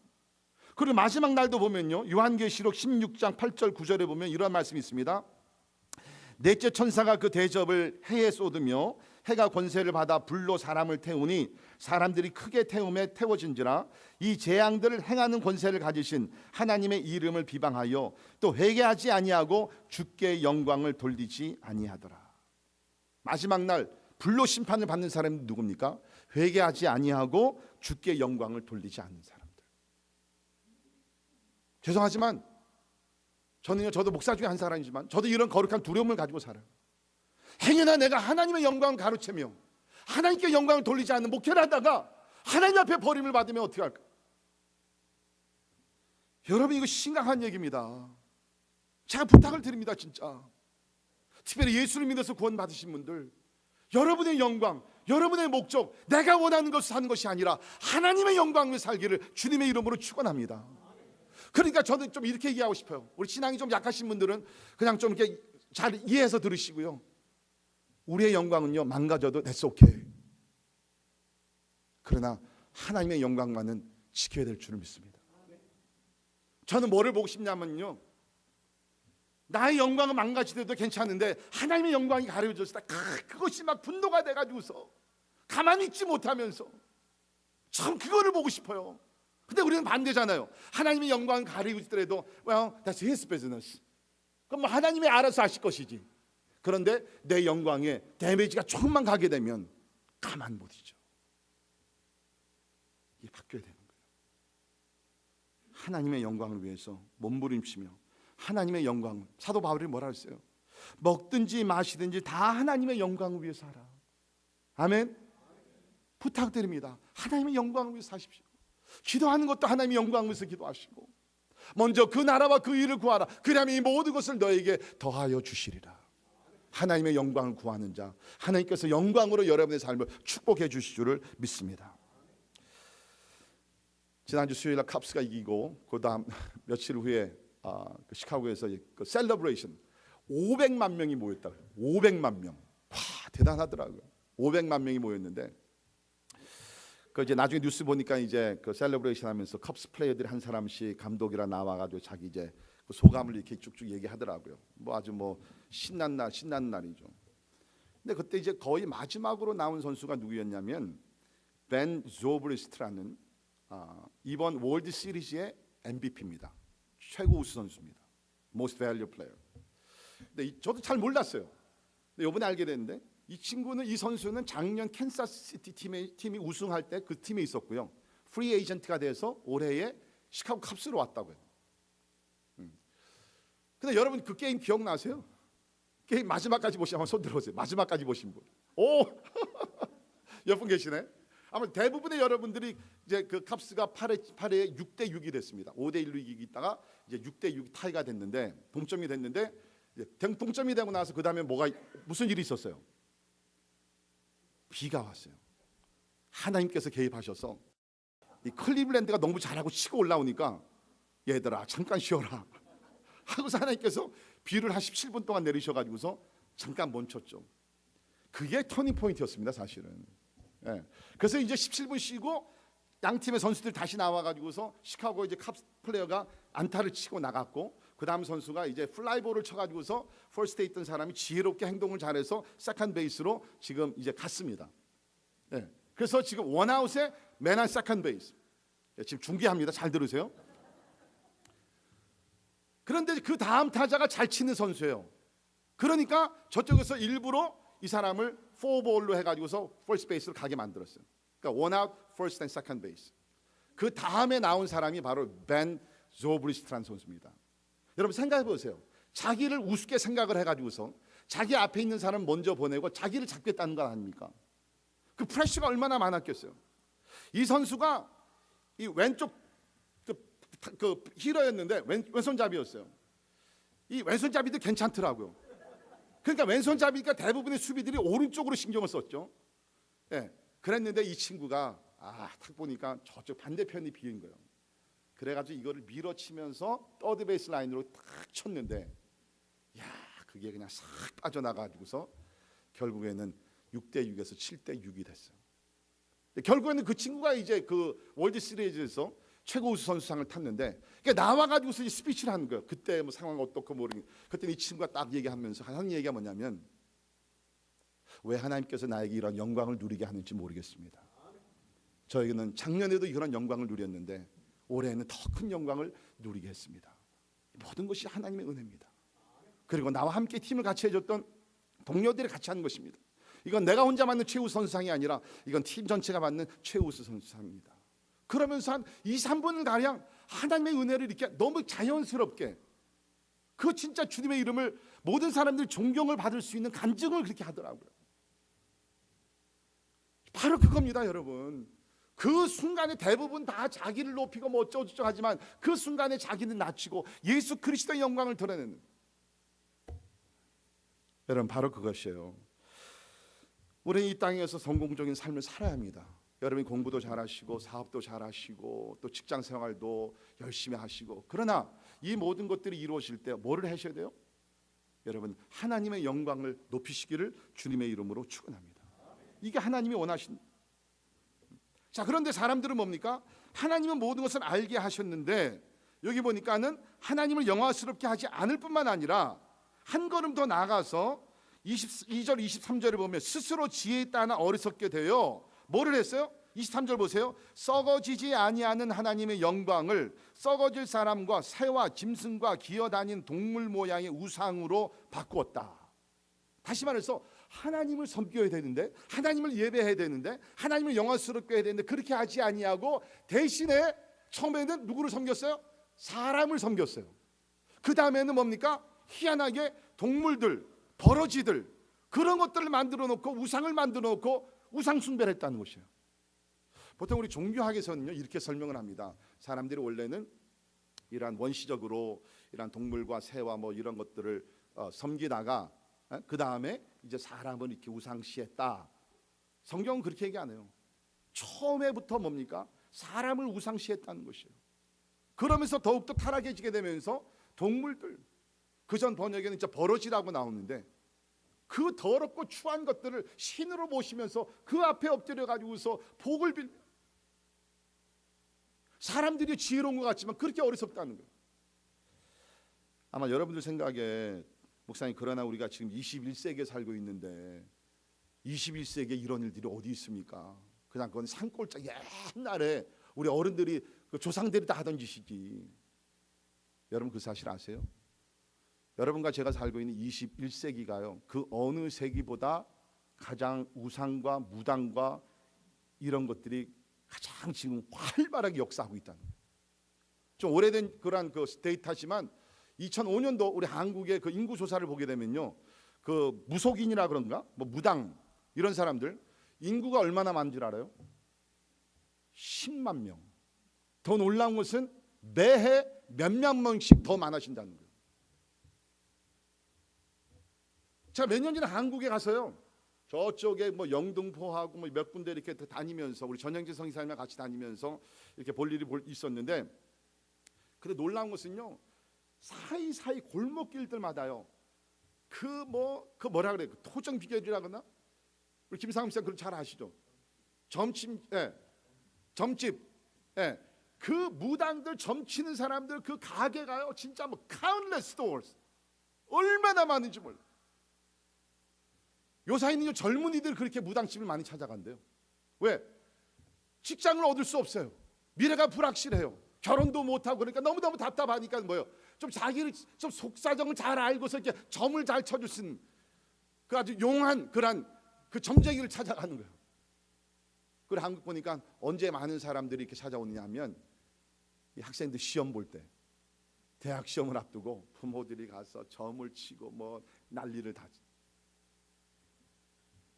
그리고 마지막 날도 보면요, 요한계시록 16장 8절 9절에 보면 이런 말씀이 있습니다. 넷째 천사가 그 대접을 해에 쏟으며 해가 권세를 받아 불로 사람을 태우니 사람들이 크게 태움에 태워진지라. 이 재앙들을 행하는 권세를 가지신 하나님의 이름을 비방하여 또 회개하지 아니하고 주께 영광을 돌리지 아니하더라. 마지막 날 불로 심판을 받는 사람이 누굽니까? 회개하지 아니하고 주께 영광을 돌리지 않는 사람들. 죄송하지만 저도 목사 중에 한 사람이지만 저도 이런 거룩한 두려움을 가지고 살아요. 행여나 내가 하나님의 영광을 가로채며 하나님께 영광을 돌리지 않는 목회를 하다가 하나님 앞에 버림을 받으면 어떻게 할까? 여러분 이거 심각한 얘기입니다. 제가 부탁을 드립니다. 진짜 특별히 예수를 믿어서 구원 받으신 분들, 여러분의 영광, 여러분의 목적, 내가 원하는 것을 사는 것이 아니라 하나님의 영광을 살기를 주님의 이름으로 축원합니다. 그러니까 저는 좀 이렇게 얘기하고 싶어요. 우리 신앙이 좀 약하신 분들은 그냥 좀 이렇게 잘 이해해서 들으시고요. 우리의 영광은요 망가져도 that's okay. 그러나 하나님의 영광만은 지켜야 될 줄을 믿습니다. 저는 뭐를 보고 싶냐면요, 나의 영광은 망가지더라도 괜찮은데 하나님의 영광이 가려졌을 때 그것이 막 분노가 돼가지고서 가만히 있지 못하면서 참 그거를 보고 싶어요. 근데 우리는 반대잖아요. 하나님의 영광을 가리고 있더라도 well, that's his business. 그럼 뭐 하나님이 알아서 하실 것이지. 그런데 내 영광에 데미지가 조금만 가게 되면 가만 못 있죠. 이게 바뀌어야 되는 거예요. 하나님의 영광을 위해서 몸부림치며 하나님의 영광을, 사도 바울이 뭐라 했어요? 먹든지 마시든지 다 하나님의 영광을 위해서 하라. 아멘. 부탁드립니다. 하나님의 영광을 위해서 하십시오. 기도하는 것도 하나님의 영광을 위해서 기도하시고 먼저 그 나라와 그 일을 구하라. 그러면 이 모든 것을 너에게 더하여 주시리라. 하나님의 영광을 구하는 자, 하나님께서 영광으로 여러분의 삶을 축복해 주실 줄을 믿습니다. 지난주 수요일날 캅스가 이기고 그 다음 며칠 후에 그 시카고에서 그 셀러브레이션 500만 명이 모였다. 500만 명. 와, 대단하더라고요. 500만 명이 모였는데 그 이제 나중에 뉴스 보니까 이제 그 셀러브레이션 하면서 컵스 플레이어들이 한 사람씩 감독이라 나와가지고 자기 이제 그 소감을 이렇게 쭉쭉 얘기하더라고요. 뭐 아주 뭐 신난 날이죠. 근데 그때 이제 거의 마지막으로 나온 선수가 누구였냐면 벤 조브리스트라는 이번 월드 시리즈의 MVP입니다. 최고 우수 선수입니다. Most Valuable Player. 근데 저도 잘 몰랐어요. 근데 이번에 알게 됐는데 이 선수는 작년 캔사스시티 팀이 우승할 때 그 팀에 있었고요. 프리 에이전트가 돼서 올해에 시카고 컵스로 왔다고요. 근데 여러분 그 게임 기억나세요? 게임 마지막까지 보신 한번 손 들어보세요. 마지막까지 보신 분. 오, 몇 분 계시네. 아마 대부분의 여러분들이 이제 그 컵스가 8회 6대 6이 됐습니다. 5대 1로 이기다가 이제 6대 6 타이가 됐는데 동점이 됐는데 동점이 되고 나서 그 다음에 무슨 일이 있었어요? 비가 왔어요. 하나님께서 개입하셔서 이 클리블랜드가 너무 잘하고 치고 올라오니까 얘들아 잠깐 쉬어라 하고서 하나님께서 비를 한 17분 동안 내리셔가지고서 잠깐 멈췄죠. 그게 터닝 포인트였습니다, 사실은. 예. 그래서 이제 17분 쉬고 양 팀의 선수들 다시 나와가지고서 시카고 이제 컵스 플레이어가 안타를 치고 나갔고 그 다음 선수가 이제 플라이볼을 쳐가지고서 퍼스트에 있던 사람이 지혜롭게 행동을 잘해서 세컨드 베이스로 지금 이제 갔습니다. 예. 그래서 지금 원아웃에 맨한 세컨드 베이스. 예, 지금 중계합니다. 잘 들으세요. 그런데 그 다음 타자가 잘 치는 선수예요. 그러니까 저쪽에서 일부러 이 사람을 포볼로 해가지고서 퍼스트 베이스로 가게 만들었어요. 그러니까 원아웃, 퍼스트 앤 세컨드 베이스. 그 다음에 나온 사람이 바로 벤 조브리스트라는 선수입니다. 여러분 생각해 보세요. 자기를 우습게 생각을 해가지고서 자기 앞에 있는 사람 먼저 보내고 자기를 잡겠다는 거 아닙니까? 그 프레셔가 얼마나 많았겠어요. 이 선수가 이 왼쪽 그 히러였는데 왼손잡이였어요. 이 왼손잡이도 괜찮더라고요. 그러니까 왼손잡이니까 대부분의 수비들이 오른쪽으로 신경을 썼죠. 예, 그랬는데 이 친구가 탁 보니까 저쪽 반대편이 비인 거예요. 그래가지고 이거를 밀어치면서 서드 베이스 라인으로 딱 쳤는데, 야 그게 그냥 싹 빠져나가지고서 결국에는 6대 6에서 7대 6이 됐어요. 결국에는 그 친구가 이제 그 월드 시리즈에서 최고 우수 선수상을 탔는데, 그러니까 나와가지고서 스피치를 하는 거예요. 그때 뭐 상황 어떻고 모르니. 그때 이 친구가 딱 얘기하면서 하는 얘기가 뭐냐면, 왜 하나님께서 나에게 이런 영광을 누리게 하는지 모르겠습니다. 저에게는 작년에도 이런 영광을 누렸는데 올해는 더 큰 영광을 누리게 했습니다. 모든 것이 하나님의 은혜입니다. 그리고 나와 함께 팀을 같이 해줬던 동료들이 같이 하는 것입니다. 이건 내가 혼자 받는 최우수 선수상이 아니라 이건 팀 전체가 받는 최우수 선수상입니다. 그러면서 한 2, 3분을 가량 하나님의 은혜를 이렇게 너무 자연스럽게, 그 진짜 주님의 이름을 모든 사람들이 존경을 받을 수 있는 간증을 그렇게 하더라고요. 바로 그겁니다, 여러분. 그 순간에 대부분 다 자기를 높이고 뭐 어쩌고저쩌고 하지만 그 순간에 자기는 낮추고 예수 그리스도의 영광을 드러내는, 여러분 바로 그것이에요. 우리는 이 땅에서 성공적인 삶을 살아야 합니다. 여러분이 공부도 잘하시고 사업도 잘하시고 또 직장 생활도 열심히 하시고, 그러나 이 모든 것들이 이루어질 때 뭐를 하셔야 돼요? 여러분 하나님의 영광을 높이시기를 주님의 이름으로 축원합니다. 이게 하나님이 원하신. 자, 그런데 사람들은 뭡니까? 하나님은 모든 것을 알게 하셨는데 여기 보니까는 하나님을 영화스럽게 하지 않을 뿐만 아니라 한 걸음 더 나아가서 22절 23절에 보면 스스로 지혜에 따라 어리석게 되어 뭐를 했어요? 23절 보세요. 썩어지지 아니하는 하나님의 영광을 썩어질 사람과 새와 짐승과 기어다니는 동물 모양의 우상으로 바꾸었다. 다시 말해서 하나님을 섬겨야 되는데, 하나님을 예배해야 되는데, 하나님을 영광스럽게 해야 되는데 그렇게 하지 아니하고 대신에 처음에는 누구를 섬겼어요? 사람을 섬겼어요. 그 다음에는 뭡니까? 희한하게 동물들, 버러지들, 그런 것들을 만들어 놓고 우상을 만들어 놓고 우상 숭배를 했다는 것이에요. 보통 우리 종교학에서는요 이렇게 설명을 합니다. 사람들이 원래는 이러한 원시적으로 이러한 동물과 새와 뭐 이런 것들을 섬기다가 그 다음에 이제 사람을 이렇게 우상시했다. 성경은 그렇게 얘기 안 해요. 처음에부터 뭡니까? 사람을 우상시했다는 것이에요. 그러면서 더욱더 타락해지게 되면서 동물들, 그전 번역에는 진짜 버러지라고 나오는데 그 더럽고 추한 것들을 신으로 모시면서 그 앞에 엎드려 가지고서 복을 빌. 사람들이 지혜로운 것 같지만 그렇게 어리석다는 거예요. 아마 여러분들 생각에 목사님, 그러나 우리가 지금 21세기에 살고 있는데 21세기에 이런 일들이 어디 있습니까? 그냥 그건 산골짜 옛날에 우리 어른들이 그 조상들이 다 하던 짓이지. 여러분 그 사실 아세요? 여러분과 제가 살고 있는 21세기가요, 그 어느 세기보다 가장 우상과 무당과 이런 것들이 가장 지금 활발하게 역사하고 있다는 거예요. 좀 오래된 그런 그 데이터지만 2005년도 우리 한국의 그 인구 조사를 보게 되면요, 그 무속인이라 그런가, 뭐 무당 이런 사람들 인구가 얼마나 많은 줄 알아요? 10만 명. 더 놀라운 것은 매해 몇몇 명씩 더 많아진다는 거예요. 제가 몇 년 전에 한국에 가서요, 저쪽에 뭐 영등포하고 뭐 몇 군데 이렇게 다니면서 우리 전영재 성의사님과 같이 다니면서 이렇게 볼 일이 있었는데, 근데 놀라운 것은요, 사이사이 골목길들마다요, 그 뭐라 그래, 그 토정 비결이라거나, 우리 김상훈 씨가 그걸 잘 아시죠? 점집, 그 무당들 점치는 사람들 그 가게가요, 진짜 뭐 countless stores, 얼마나 많은지 몰라. 요사이는 젊은이들 그렇게 무당집을 많이 찾아간대요. 왜? 직장을 얻을 수 없어요. 미래가 불확실해요. 결혼도 못하고 그러니까 너무너무 답답하니까 뭐요? 좀 자기를 좀 속사정을 잘 알고서 이렇게 점을 잘 쳐줄 수 있는 그 아주 용한 그런 그 점쟁이를 찾아가는 거예요. 그래 한국 보니까 언제 많은 사람들이 이렇게 찾아오느냐 하면 이 학생들 시험 볼 때, 대학 시험을 앞두고 부모들이 가서 점을 치고 뭐 난리를 다.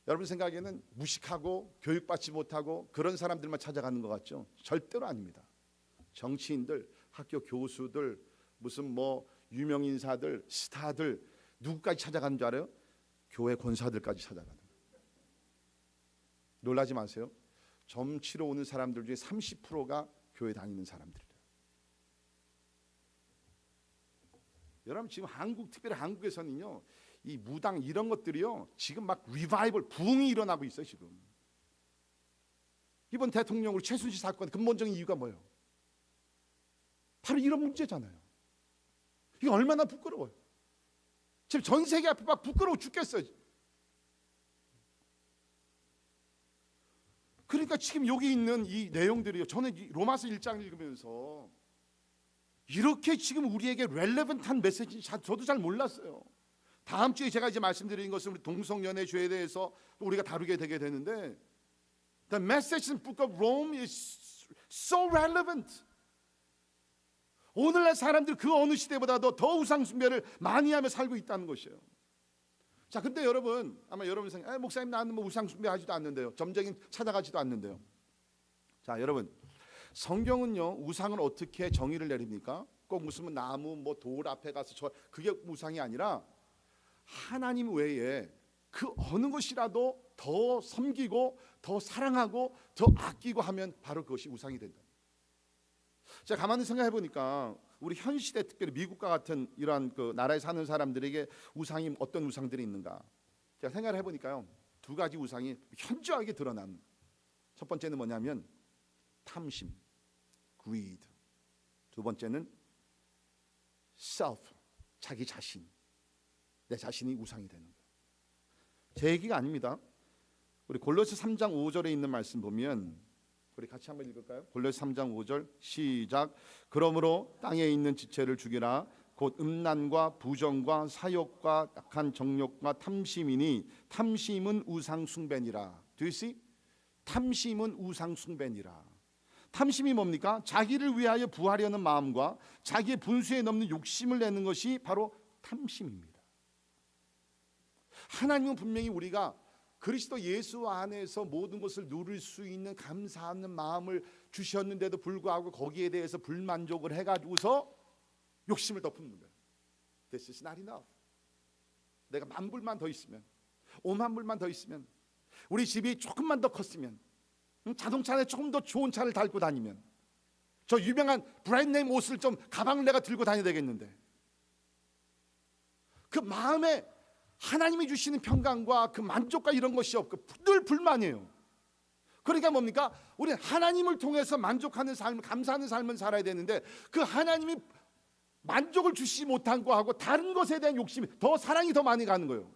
여러분 생각에는 무식하고 교육받지 못하고 그런 사람들만 찾아가는 것 같죠? 절대로 아닙니다. 정치인들, 학교 교수들, 무슨 뭐 유명 인사들, 스타들, 누구까지 찾아가는 줄 알아요? 교회 권사들까지 찾아가는 거예요. 놀라지 마세요. 점 치러 오는 사람들 중에 30%가 교회 다니는 사람들이에요. 여러분 지금 한국, 특별히 한국에서는요, 이 무당 이런 것들이요, 지금 막 리바이벌 부흥이 일어나고 있어요. 지금 이번 대통령으로 최순실 사건 근본적인 이유가 뭐예요? 바로 이런 문제잖아요. 이게 얼마나 부끄러워요. 지금 전 세계 앞에 막 부끄러워 죽겠어요. 그러니까 지금 여기 있는 이 내용들이요, 저는 이 로마서 1장 읽으면서 이렇게 지금 우리에게 렐레번트한 메시지인지 저도 잘 몰랐어요. 다음 주에 제가 이제 말씀드린 것은 우리 동성연애죄에 대해서 우리가 다루게 되게 되는데, The message in the book of Rome is so relevant. 오늘날 사람들 그 어느 시대보다도 더 우상숭배를 많이 하며 살고 있다는 것이에요. 자, 근데 여러분 아마 여러분 생각, 목사님 나는 뭐 우상숭배하지도 않는데요, 점쟁이 찾아가지도 않는데요. 자, 여러분 성경은요, 우상을 어떻게 정의를 내립니까? 꼭 무슨 나무 뭐 돌 앞에 가서 그게 우상이 아니라 하나님 외에 그 어느 것이라도 더 섬기고 더 사랑하고 더 아끼고 하면 바로 그것이 우상이 된다. 제가 가만히 생각해 보니까 우리 현 시대, 특별히 미국과 같은 이러한 그 나라에 사는 사람들에게 우상이 어떤 우상들이 있는가? 제가 생각을 해보니까요, 두 가지 우상이 현저하게 드러난. 첫 번째는 뭐냐면 탐심, greed. 두 번째는 self, 자기 자신, 내 자신이 우상이 되는 거예요. 제 얘기가 아닙니다. 우리 골로새 3장 5절에 있는 말씀 보면, 우리 같이 한번 읽을까요? 골로새 3장 5절 시작. 그러므로 땅에 있는 지체를 죽이라. 곧 음란과 부정과 사욕과 악한 정욕과 탐심이니 탐심은 우상 숭배니라. Do you see? 탐심은 우상 숭배니라. 탐심이 뭡니까? 자기를 위하여 부하려는 마음과 자기의 분수에 넘는 욕심을 내는 것이 바로 탐심입니다. 하나님은 분명히 우리가 그리스도 예수 안에서 모든 것을 누릴 수 있는 감사하는 마음을 주셨는데도 불구하고 거기에 대해서 불만족을 해가지고서 욕심을 덮는 거예요. This is not enough. 내가 10,000불만 더 있으면, 50,000불만 더 있으면, 우리 집이 조금만 더 컸으면, 자동차 안에 조금 더 좋은 차를 달고 다니면, 저 유명한 브랜드네임 옷을 좀 가방을 내가 들고 다녀야 되겠는데, 그 마음에 하나님이 주시는 평강과 그 만족과 이런 것이 없고 늘 불만이에요. 그러니까 뭡니까? 우리 하나님을 통해서 만족하는 삶, 감사하는 삶을 살아야 되는데 그 하나님이 만족을 주시지 못한 거하고 다른 것에 대한 욕심이 더 사랑이 더 많이 가는 거예요.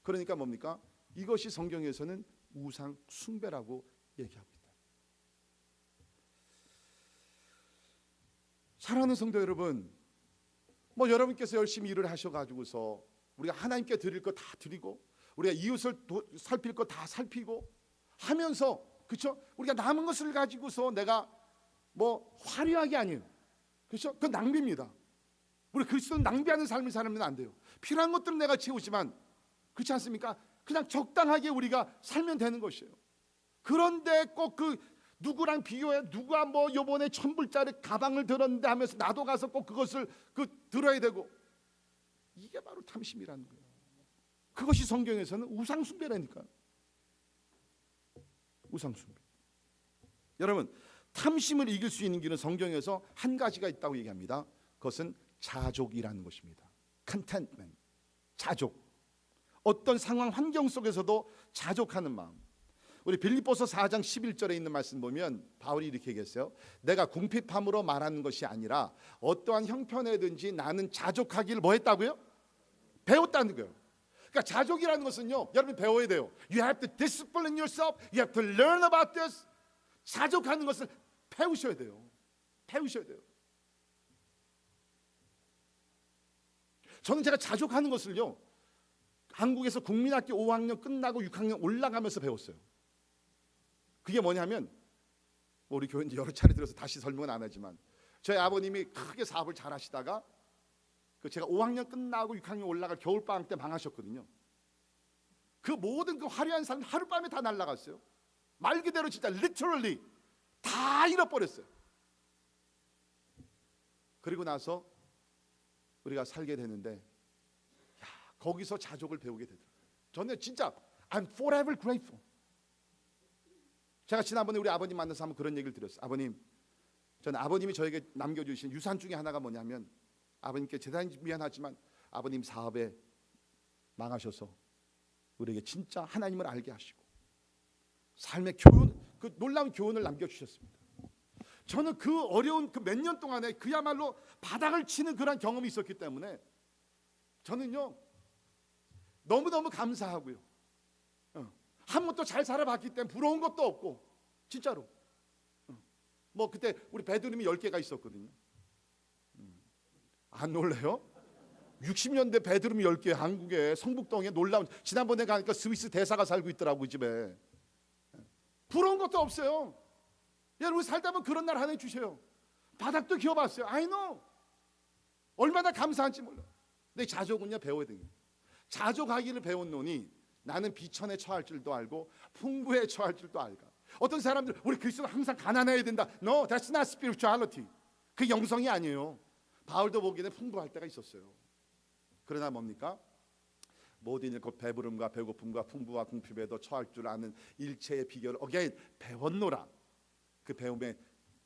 그러니까 뭡니까? 이것이 성경에서는 우상 숭배라고 얘기하고 있다. 사랑하는 성도 여러분, 뭐 여러분께서 열심히 일을 하셔가지고서 우리가 하나님께 드릴 거 다 드리고 우리가 이웃을 살필 거 다 살피고 하면서, 그렇죠? 우리가 남은 것을 가지고서 내가 뭐 화려하게 아니에요. 그렇죠? 그건 낭비입니다. 우리 그리스도는 낭비하는 삶을 살면 안 돼요. 필요한 것들은 내가 채우지만, 그렇지 않습니까? 그냥 적당하게 우리가 살면 되는 것이에요. 그런데 꼭 그 누구랑 비교해, 누가 뭐 요번에 1,000불짜리 가방을 들었는데 하면서 나도 가서 꼭 그것을 들어야 되고, 이게 바로 탐심이라는 거예요. 그것이 성경에서는 우상숭배라니까요. 우상숭배. 여러분, 탐심을 이길 수 있는 길은 성경에서 한 가지가 있다고 얘기합니다. 그것은 자족이라는 것입니다. contentment, 자족. 어떤 상황 환경 속에서도 자족하는 마음. 우리 빌립보서 4장 11절에 있는 말씀 보면 바울이 이렇게 얘기했어요. 내가 궁핍함으로 말하는 것이 아니라 어떠한 형편에든지 나는 자족하기를 뭐 했다고요? 배웠다는 거예요. 그러니까 자족이라는 것은요, 여러분 배워야 돼요. You have to discipline yourself. You have to learn about this. 자족하는 것을 배우셔야 돼요. 배우셔야 돼요. 저는 제가 자족하는 것을요, 한국에서 국민학교 5학년 끝나고 6학년 올라가면서 배웠어요. 그게 뭐냐면, 우리 교회 이제 여러 차례 들어서 다시 설명은 안 하지만, 저희 아버님이 크게 사업을 잘 하시다가 제가 5학년 끝나고 6학년 올라갈 겨울방학 때 망하셨거든요. 그 모든 그 화려한 삶 하룻밤에 다 날아갔어요. 말 그대로 진짜 literally 다 잃어버렸어요. 그리고 나서 우리가 살게 되는데, 거기서 자족을 배우게 되더라고요. 저는 진짜 I'm forever grateful. 제가 지난번에 우리 아버님 만나서 한번 그런 얘기를 드렸어요. 아버님, 저는 아버님이 저에게 남겨주신 유산 중에 하나가 뭐냐면, 아버님께 대단히 미안하지만 아버님 사업에 망하셔서 우리에게 진짜 하나님을 알게 하시고 삶의 교훈, 그 놀라운 교훈을 남겨주셨습니다. 저는 그 어려운 그 몇 년 동안에 그야말로 바닥을 치는 그런 경험이 있었기 때문에 저는요 너무너무 감사하고요, 한 번도 잘 살아봤기 때문에 부러운 것도 없고, 진짜로. 뭐 그때 우리 베드룸이 10개가 있었거든요. 안 놀래요? 60년대 베드룸이 10개, 한국에 성북동에 놀라운, 지난번에 가니까 스위스 대사가 살고 있더라고 이 집에. 부러운 것도 없어요. 여러분 살다 보면 그런 날 하나 주셔요. 바닥도 기어봤어요. I know. 얼마나 감사한지 몰라. 근데 자족은요 배워야 돼요. 자족하기를 배운 놈이 나는 비천에 처할 줄도 알고 풍부에 처할 줄도 알까. 어떤 사람들 우리 그리스도는 항상 가난해야 된다. No, that's not spirituality. 그 영성이 아니에요. 바울도 보기에는 풍부할 때가 있었어요. 그러나 뭡니까? 모든 일 곧 배부름과 배고픔과 풍부와 궁핍에도 처할 줄 아는 일체의 비결을 again 배웠노라. 그 배움의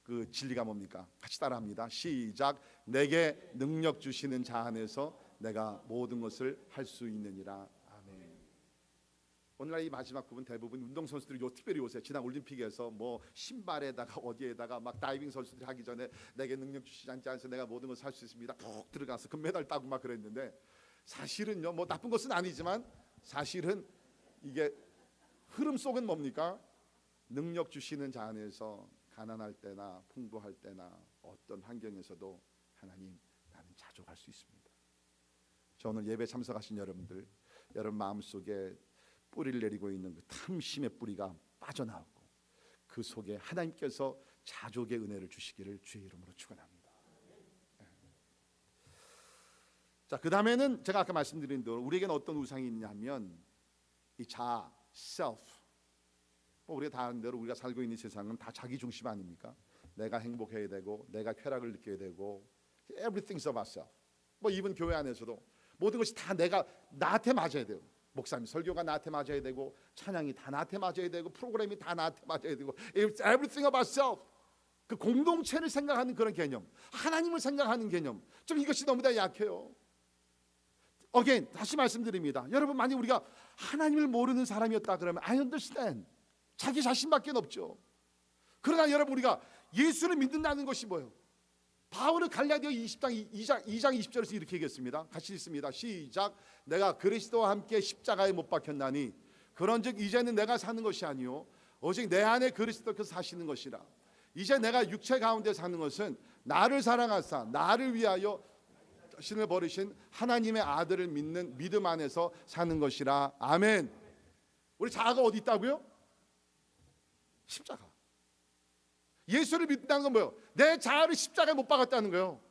그 진리가 뭡니까? 같이 따라합니다. 시작. 내게 능력 주시는 자 안에서 내가 모든 것을 할 수 있느니라. 아멘. 오늘날 이 마지막 부분 대부분 운동선수들이 특별히 요새 지난 올림픽에서 뭐 신발에다가 어디에다가 막 다이빙 선수들이 하기 전에 내게 능력 주시지 않아서 내가 모든 것을 할 수 있습니다. 푹 들어가서 금메달 따고 막 그랬는데, 사실은요 뭐 나쁜 것은 아니지만 사실은 이게 흐름 속은 뭡니까? 능력 주시는 자 안에서 가난할 때나 풍부할 때나 어떤 환경에서도 하나님 나는 자족할 수 있습니다. 저 오늘 예배 참석하신 여러분들, 여러분 마음속에 뿌리를 내리고 있는 그 탐심의 뿌리가 빠져나오고 그 속에 하나님께서 자족의 은혜를 주시기를 주의 이름으로 축원합니다. 자, 그 다음에는 제가 아까 말씀드린 대로 우리에게는 어떤 우상이 있냐면 이 자아, self. 뭐 우리가 다 아는 대로 우리가 살고 있는 세상은 다 자기 중심 아닙니까? 내가 행복해야 되고 내가 쾌락을 느껴야 되고 everything's about self. 뭐 이번 교회 안에서도 모든 것이 다 내가 나한테 맞아야 돼요. 목사님 설교가 나한테 맞아야 되고 찬양이 다 나한테 맞아야 되고 프로그램이 다 나한테 맞아야 되고 It's everything about self. 그 공동체를 생각하는 그런 개념, 하나님을 생각하는 개념, 좀 이것이 너무 다 약해요. 다시 말씀드립니다. 여러분 만약 우리가 하나님을 모르는 사람이었다 그러면 I understand. 자기 자신밖에 없죠. 그러나 여러분, 우리가 예수를 믿는다는 것이 뭐예요? 바울은 갈라디아 2장 20절에서 이렇게 얘기했습니다. 같이 읽습니다. 시작. 내가 그리스도와 함께 십자가에 못 박혔나니 그런즉 이제는 내가 사는 것이 아니요 오직 내 안에 그리스도께서 사시는 것이라. 이제 내가 육체 가운데 사는 것은 나를 사랑하사 나를 위하여 자신을 버리신 하나님의 아들을 믿는 믿음 안에서 사는 것이라. 아멘. 우리 자아가 어디 있다고요? 십자가. 예수를 믿는다는 건 뭐예요? 내 자아를 십자가에 못 박았다는 거예요.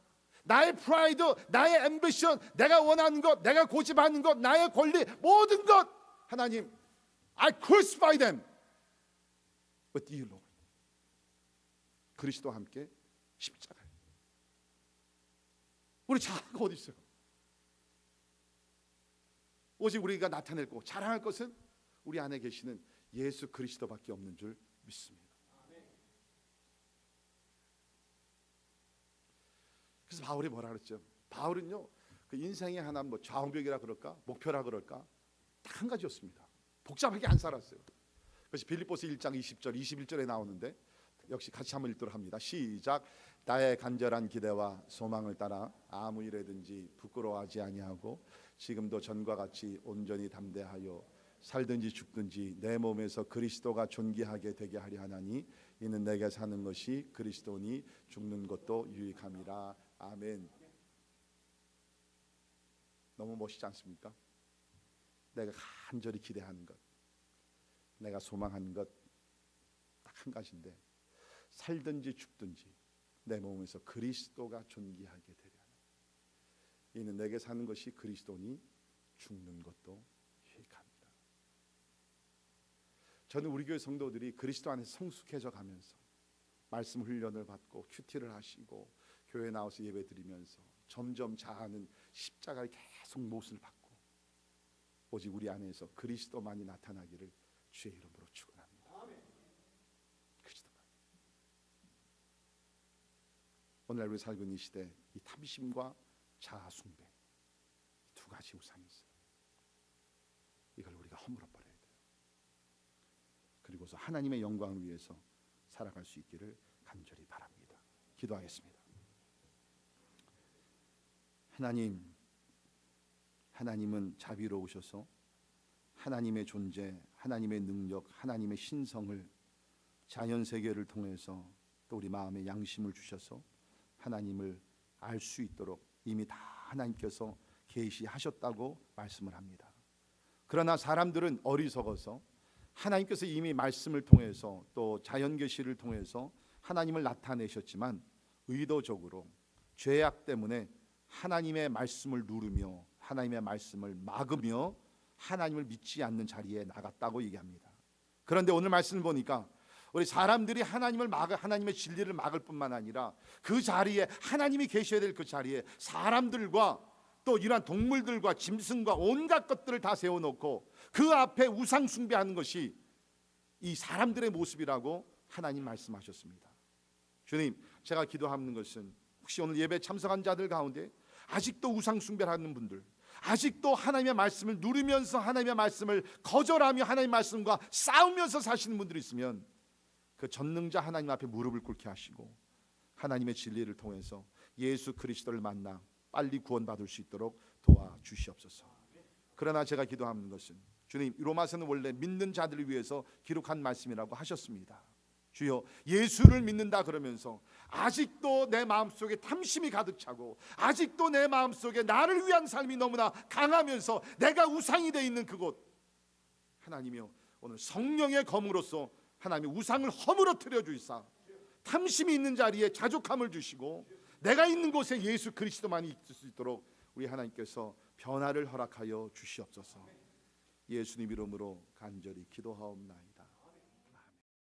나의 프라이드, 나의 앰비션, 내가 원하는 것, 내가 고집하는 것, 나의 권리, 모든 것 하나님, I crucify them with you, Lord. 그리스도와 함께 십자가에. 우리 자아가 어디 있어요? 오직 우리가 나타낼 거, 자랑할 것은 우리 안에 계시는 예수 그리스도밖에 없는 줄 믿습니다. 그래서 바울이 뭐라 그랬죠? 바울은요, 그 인생의 하나 뭐 좌우벽이라 그럴까, 목표라 그럴까, 딱 한 가지였습니다. 복잡하게 안 살았어요. 그래서 빌립보서 1장 20절, 21절에 나오는데 역시 같이 한번 읽도록 합니다. 시작. 나의 간절한 기대와 소망을 따라 아무 일에든지 부끄러워하지 아니하고 지금도 전과 같이 온전히 담대하여 살든지 죽든지 내 몸에서 그리스도가 존귀하게 되게 하려 하나니 이는 내게 사는 것이 그리스도니 죽는 것도 유익함이라. 아멘. 너무 멋있지 않습니까? 내가 간절히 기대하는 것, 내가 소망하는 것 딱 한 가지인데 살든지 죽든지 내 몸에서 그리스도가 존귀하게 되려 하나니 이는 내게 사는 것이 그리스도니 죽는 것도 유익합니다. 저는 우리 교회 성도들이 그리스도 안에서 성숙해져 가면서 말씀 훈련을 받고 큐티를 하시고 교회 나와서 예배 드리면서 점점 자아는 십자가에 계속 못을 받고 오직 우리 안에서 그리스도만이 나타나기를 주의 이름으로 축원합니다. 그리스도만. 오늘날 우리 살고 있는 이 시대, 이 탐심과 자아 숭배 두 가지 우상이 있어요. 이걸 우리가 허물어 버려야 돼요. 그리고서 하나님의 영광을 위해서 살아갈 수 있기를 간절히 바랍니다. 기도하겠습니다. 하나님은 자비로우셔서 하나님의 존재, 하나님의 능력, 하나님의 신성을 자연 세계를 통해서 또 우리 마음의 양심을 주셔서 하나님을 알 수 있도록 이미 다 하나님께서 계시하셨다고 말씀을 합니다. 그러나 사람들은 어리석어서 하나님께서 이미 말씀을 통해서 또 자연 계시를 통해서 하나님을 나타내셨지만 의도적으로 죄악 때문에 하나님의 말씀을 누르며 하나님의 말씀을 막으며 하나님을 믿지 않는 자리에 나갔다고 얘기합니다. 그런데 오늘 말씀을 보니까 우리 사람들이 하나님의 진리를 막을 뿐만 아니라 그 자리에 하나님이 계셔야 될 그 자리에 사람들과 또 이러한 동물들과 짐승과 온갖 것들을 다 세워놓고 그 앞에 우상 숭배하는 것이 이 사람들의 모습이라고 하나님 말씀하셨습니다. 주님, 제가 기도하는 것은 혹시 오늘 예배 참석한 자들 가운데 아직도 우상 숭배를 하는 분들, 아직도 하나님의 말씀을 누리면서 하나님의 말씀을 거절하며 하나님의 말씀과 싸우면서 사시는 분들이 있으면 그 전능자 하나님 앞에 무릎을 꿇게 하시고 하나님의 진리를 통해서 예수 그리스도를 만나 빨리 구원받을 수 있도록 도와주시옵소서. 그러나 제가 기도하는 것은 주님, 로마서는 원래 믿는 자들을 위해서 기록한 말씀이라고 하셨습니다. 주여, 예수를 믿는다 그러면서 아직도 내 마음속에 탐심이 가득 차고 아직도 내 마음속에 나를 위한 삶이 너무나 강하면서 내가 우상이 되어 있는 그곳, 하나님이여 오늘 성령의 검으로서 하나님의 우상을 허물어뜨려 주시사 탐심이 있는 자리에 자족함을 주시고 내가 있는 곳에 예수 그리스도만이 있을 수 있도록 우리 하나님께서 변화를 허락하여 주시옵소서. 예수님 이름으로 간절히 기도하옵나이다.